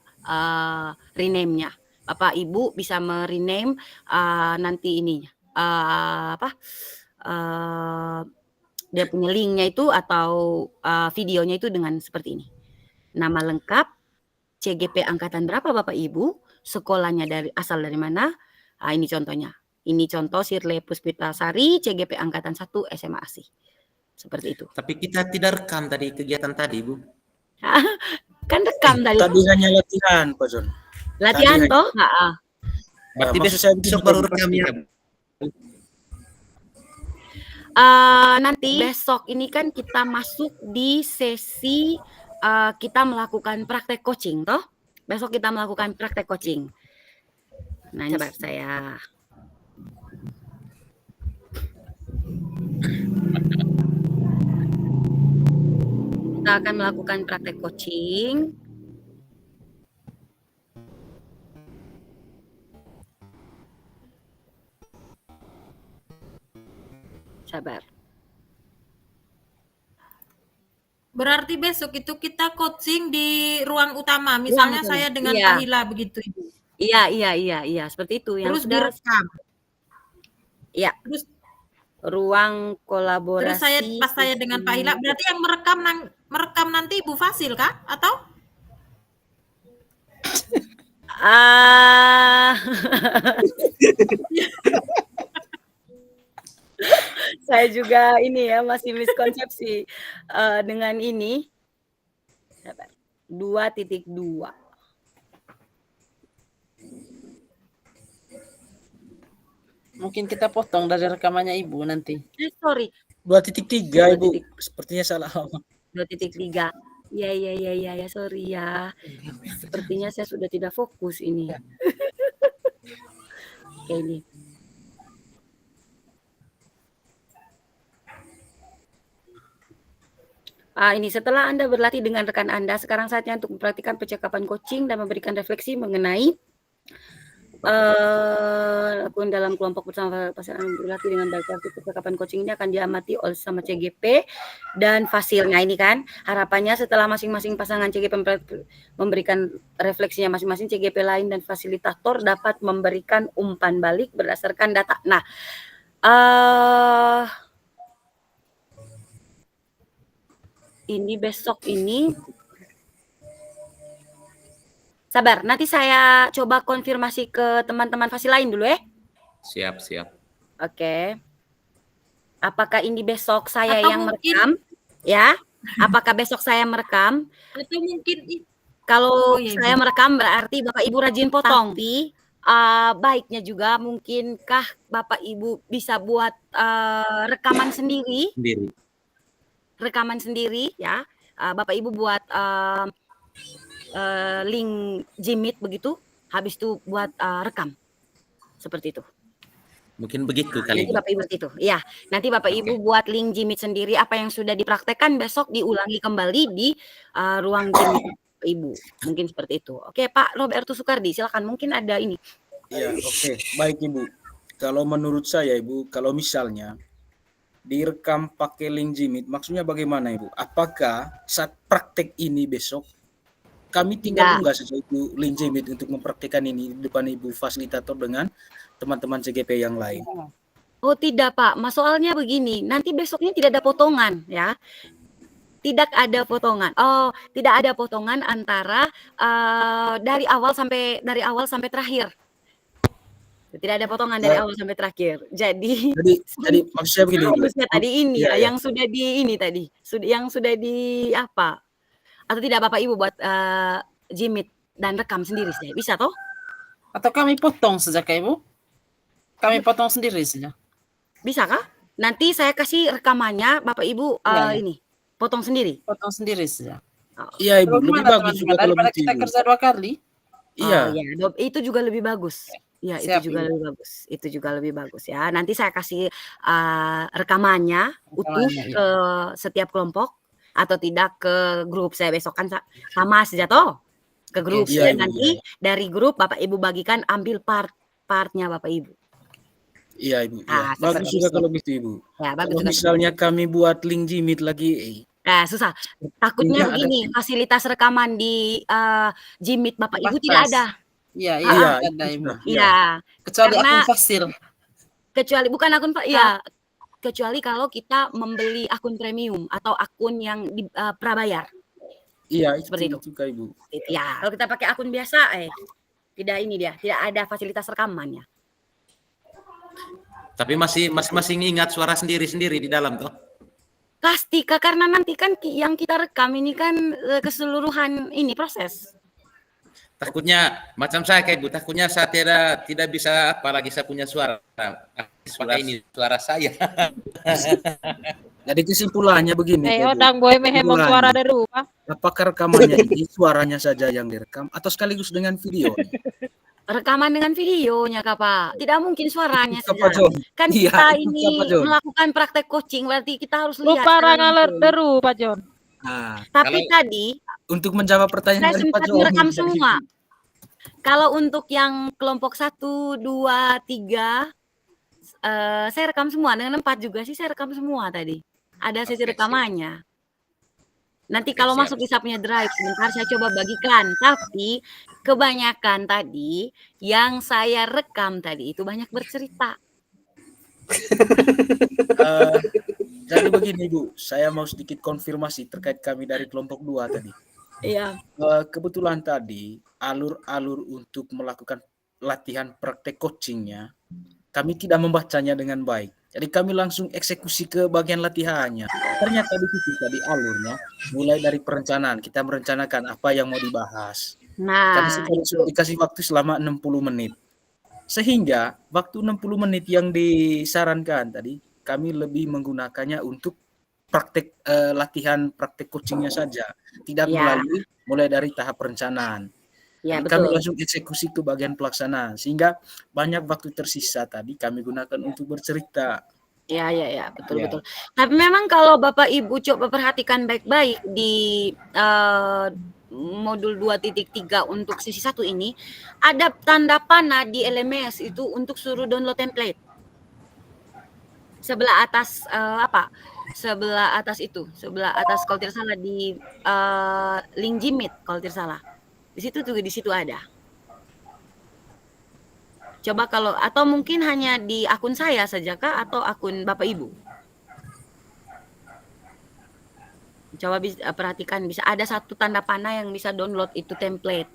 rename-nya. Bapak Ibu bisa merename nanti ininya. Dia punya linknya itu atau videonya itu dengan seperti ini. Nama lengkap, CGP angkatan berapa Bapak Ibu, sekolahnya asal dari mana. Nah, ini contohnya. Ini contoh Sirle Puspitasari, CGP angkatan 1 SMA ASI. Seperti itu. Tapi kita tidak rekam tadi kegiatan tadi, Bu. Kan rekam tadi. Tadi hanya latihan, Pak Zon. Latihan tadi- toh? Heeh. Berarti maksud saya besok begini, baru Pak. rekamnya. Nanti besok ini kan kita masuk di sesi kita melakukan praktek coaching toh. Besok kita melakukan praktek coaching. Nah, coba saya. Kita akan melakukan praktek coaching. Sabar. Berarti besok itu kita coaching di ruang utama, misalnya utama, saya dengan iya. Pak Hila begitu Ibu. Iya, seperti itu yang Terus sudah direkam. ya Terus ruang kolaborasi. pas saya dengan Pak Hila, berarti yang merekam nanti Ibu Fasil kah? Atau saya juga ini ya masih miskonsepsi dengan ini. 2.2. Mungkin kita potong dari rekamannya Ibu nanti. Sorry, 2.3, Ibu. Sepertinya salah. 2.3. Ya, sorry ya. Sepertinya saya sudah tidak fokus ini. Oke, ini. Ini setelah Anda berlatih dengan rekan Anda, sekarang saatnya untuk mempraktikkan percakapan coaching dan memberikan refleksi mengenai lakukan dalam kelompok bersama pasangan berlatih dengan baik. Percakapan coaching ini akan diamati oleh sama CGP dan Fasil. Nah, ini kan harapannya setelah masing-masing pasangan CGP memberikan refleksinya masing-masing, CGP lain dan fasilitator dapat memberikan umpan balik berdasarkan data. Nah, ini besok ini sabar, nanti saya coba konfirmasi ke teman-teman Fasil lain dulu ya. Siap. Oke. Apakah ini besok saya Atau yang mungkin- merekam? Ya. Apakah besok saya merekam? atau mungkin Kalau iya, saya Ibu. merekam berarti Bapak Ibu rajin potong. Tapi baiknya juga mungkinkah Bapak Ibu bisa buat rekaman sendiri? Rekaman sendiri ya. Bapak Ibu buat link Jimit begitu, habis itu buat rekam seperti itu. Mungkin begitu kali. Nanti Bapak Ibu itu, ya. Nanti Bapak Ibu buat link Jimit sendiri apa yang sudah dipraktekkan besok diulangi kembali di ruang Jimit Bapak Ibu. Mungkin seperti itu. Oke, Pak Roberto Sukardi, silakan. Mungkin ada ini. Iya, oke. Baik, Ibu. Kalau menurut saya, Ibu, kalau misalnya direkam pakai link Jimit, maksudnya bagaimana, Ibu? Apakah saat praktek ini besok kami tinggal nggak saja itu link Jimit untuk mempraktikkan ini di depan Ibu fasilitator dengan teman-teman CGP yang lain? Oh tidak Pak, soalnya begini, nanti besoknya tidak ada potongan ya. Tidak ada potongan. Oh, tidak ada potongan antara dari awal sampai terakhir. Tidak ada potongan dari awal sampai terakhir. Jadi maksud saya begini. Harusnya tadi ini Iya, yang sudah di ini tadi, yang sudah di apa? Atau tidak Bapak Ibu buat Jimit dan rekam sendiri saja, bisa toh? Atau kami potong saja Kak Ibu? Kami potong sendiri saja. Bisa kah? Nanti saya kasih rekamannya Bapak Ibu Iya. ini potong sendiri. Potong sendiri saja. Iya Ibu, lebih Gimana, bagus teman-teman? juga kalau Daripada begitu, kita Ibu. kerja 2 kali. Iya. Oh, ya, itu juga lebih bagus. Ya, Siap, itu juga Ibu. lebih bagus. Itu juga lebih bagus ya. Nanti saya kasih rekamannya utuh Rekamannya, iya. ke setiap kelompok atau tidak ke grup saya besok kan sama saja toh. Ke grup Oke, ya iya, Ibu, nanti iya. dari grup Bapak Ibu bagikan ambil partnya Bapak Ibu. Iya Ibu. Iya. Bagus seperti juga itu. kalau begitu Ibu. Ya, bagus Kalau juga. misalnya kami buat link Jimit lagi, Susah. Takutnya Tidak ada begini, tim. fasilitas rekaman di Jimit Bapak Ibu Terbatas. tidak ada. Iya, Iya, iya, itu ada Ibu. sudah. Iya. Kecuali Karena- akun Fasil. Kecuali bukan akun ya, kecuali kalau kita membeli akun premium atau akun yang di prabayar. Iya, Seperti itu. juga Ibu. Ya, kalau kita pakai akun biasa tidak ini dia, tidak ada fasilitas rekamannya. Tapi masing-masing ingat suara sendiri-sendiri di dalam toh. Pasti Kak, karena nanti kan yang kita rekam ini kan keseluruhan ini proses. Takutnya macam saya kayak Ibu, takutnya saya tidak bisa, apalagi saya punya suara. Pakai ini suara saya. Jadi kesimpulannya begini, Ibu. odang boy mehemong suara dari rumah. Apakah rekamannya ini suaranya saja yang direkam atau sekaligus dengan video? Rekaman dengan videonya Kak Pak. Tidak mungkin suaranya Itu apa, saja. John? Kan Iya, kita itu ini apa, John? melakukan praktek coaching, berarti kita harus lihat. Lupa secara ngaler langsung. deru Pak John. Nah, Tapi Kalau- tadi untuk menjawab pertanyaan saya dari Pak sempat John. merekam semua. Kalau untuk yang kelompok 1, 2, 3, saya rekam semua. Dengan 4 juga sih saya rekam semua tadi. Ada sesi Oke, rekamannya. Nanti Oke, kalau siap. masuk di saya punya drive, sebentar saya coba bagikan. Tapi kebanyakan tadi yang saya rekam tadi itu banyak bercerita. Jadi begini Bu, saya mau sedikit konfirmasi terkait kami dari kelompok 2 tadi. Iya. Kebetulan tadi alur-alur untuk melakukan latihan praktek coachingnya, kami tidak membacanya dengan baik. Jadi kami langsung eksekusi ke bagian latihannya. Ternyata di situ tadi alurnya mulai dari perencanaan. Kita merencanakan apa yang mau dibahas. Kami Nah, dikasih waktu selama 60 menit. Sehingga waktu 60 menit yang disarankan tadi, kami lebih menggunakannya untuk praktek latihan praktek coachingnya saja. Tidak Ya. mulai dari tahap perencanaan. ya Dan kami betul. langsung eksekusi ke bagian pelaksanaan. Sehingga banyak waktu tersisa tadi kami gunakan untuk bercerita. Ya, betul Ya. betul. Tapi memang kalau Bapak Ibu coba perhatikan baik-baik di modul 2.3 untuk sesi 1 ini, ada tanda panah di LMS itu untuk suruh download template. Sebelah atas sebelah atas itu, sebelah atas kalau tidak salah di link Jimit kalau tidak salah. Di situ juga di situ ada. Coba kalau atau mungkin hanya di akun saya saja kah atau akun Bapak Ibu? Coba perhatikan, bisa ada satu tanda panah yang bisa download itu template.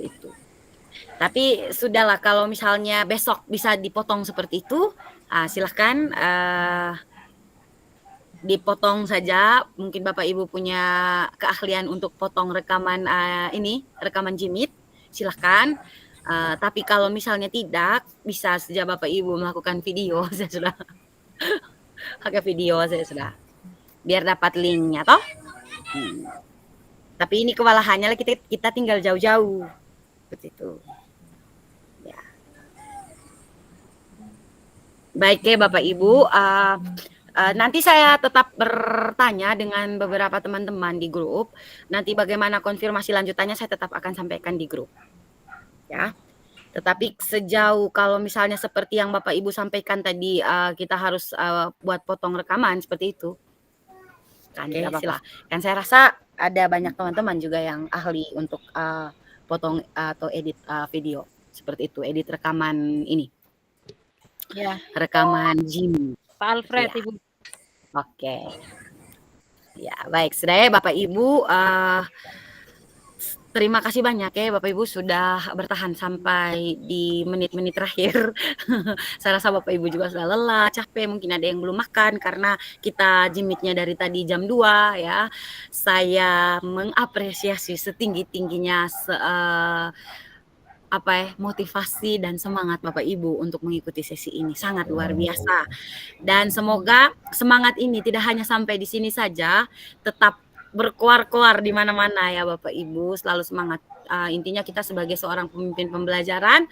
Itu. Tapi sudahlah kalau misalnya besok bisa dipotong seperti itu, silahkan dipotong saja. Mungkin Bapak Ibu punya keahlian untuk potong rekaman rekaman Jimit, silahkan. Tapi kalau misalnya tidak, bisa saja Bapak Ibu melakukan video. Saya sudah pakai video, saya sudah biar dapat linknya toh. Tapi ini kewalahannya kita tinggal jauh-jauh seperti itu. Ya. Baik ya Bapak Ibu, nanti saya tetap bertanya dengan beberapa teman-teman di grup. Nanti bagaimana konfirmasi lanjutannya saya tetap akan sampaikan di grup. Ya. Tetapi sejauh kalau misalnya seperti yang Bapak Ibu sampaikan tadi, kita harus buat potong rekaman seperti itu. Kan silah. Kan saya rasa ada banyak teman-teman juga yang ahli untuk potong atau edit video seperti itu, edit rekaman ini. Ya, Rekaman Jimmy. Pak Alfred Ya. Ibu. Oke. Ya, baik. Sudah ya Bapak Ibu, terima kasih banyak ya Bapak Ibu sudah bertahan sampai di menit-menit terakhir. Saya rasa Bapak Ibu juga sudah lelah, capek, mungkin ada yang belum makan karena kita jimitnya dari tadi jam 2 ya. Saya mengapresiasi setinggi-tingginya motivasi dan semangat Bapak Ibu untuk mengikuti sesi ini, sangat luar biasa. Dan semoga semangat ini tidak hanya sampai di sini saja, tetap berkoar-koar di mana-mana ya Bapak Ibu, selalu semangat. Intinya kita sebagai seorang pemimpin pembelajaran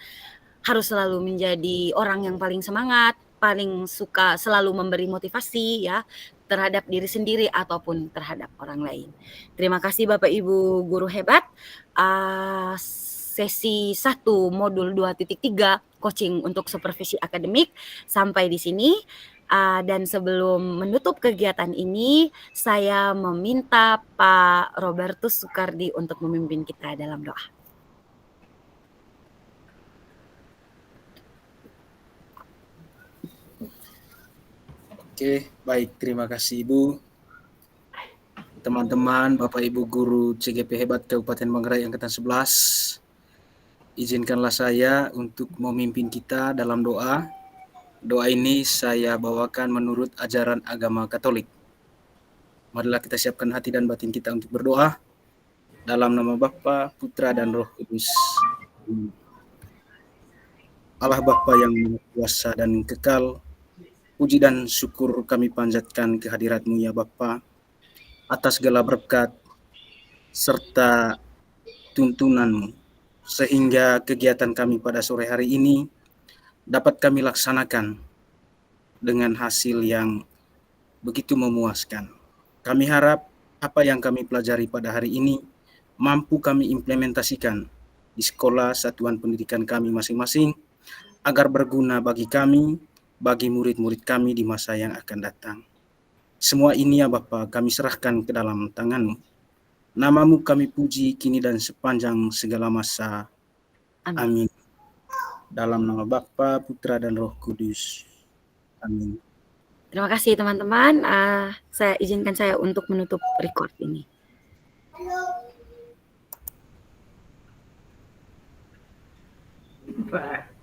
harus selalu menjadi orang yang paling semangat, paling suka selalu memberi motivasi ya terhadap diri sendiri ataupun terhadap orang lain. Terima kasih Bapak Ibu guru hebat. Sesi 1 modul 2.3 coaching untuk supervisi akademik sampai di sini. Dan sebelum menutup kegiatan ini, saya meminta Pak Robertus Sukardi untuk memimpin kita dalam doa. Oke, baik. Terima kasih Ibu. Teman-teman, Bapak Ibu guru CGP Hebat Kabupaten Manggarai Angkatan 11. Izinkanlah saya untuk memimpin kita dalam doa. Doa ini saya bawakan menurut ajaran agama Katolik. Marilah kita siapkan hati dan batin kita untuk berdoa. Dalam nama Bapa, Putra, dan Roh Kudus. Allah Bapa yang Maha Kuasa dan kekal, puji dan syukur kami panjatkan kehadirat-Mu ya Bapa, atas segala berkat serta tuntunan-Mu, sehingga kegiatan kami pada sore hari ini dapat kami laksanakan dengan hasil yang begitu memuaskan. Kami harap apa yang kami pelajari pada hari ini mampu kami implementasikan di sekolah satuan pendidikan kami masing-masing agar berguna bagi kami, bagi murid-murid kami di masa yang akan datang. Semua ini ya Bapa kami serahkan ke dalam tangan-Mu. Nama-Mu kami puji kini dan sepanjang segala masa. Amin. Dalam nama Bapa, Putra, dan Roh Kudus. Amin. Terima kasih teman-teman. Saya izinkan saya untuk menutup record ini. Bye.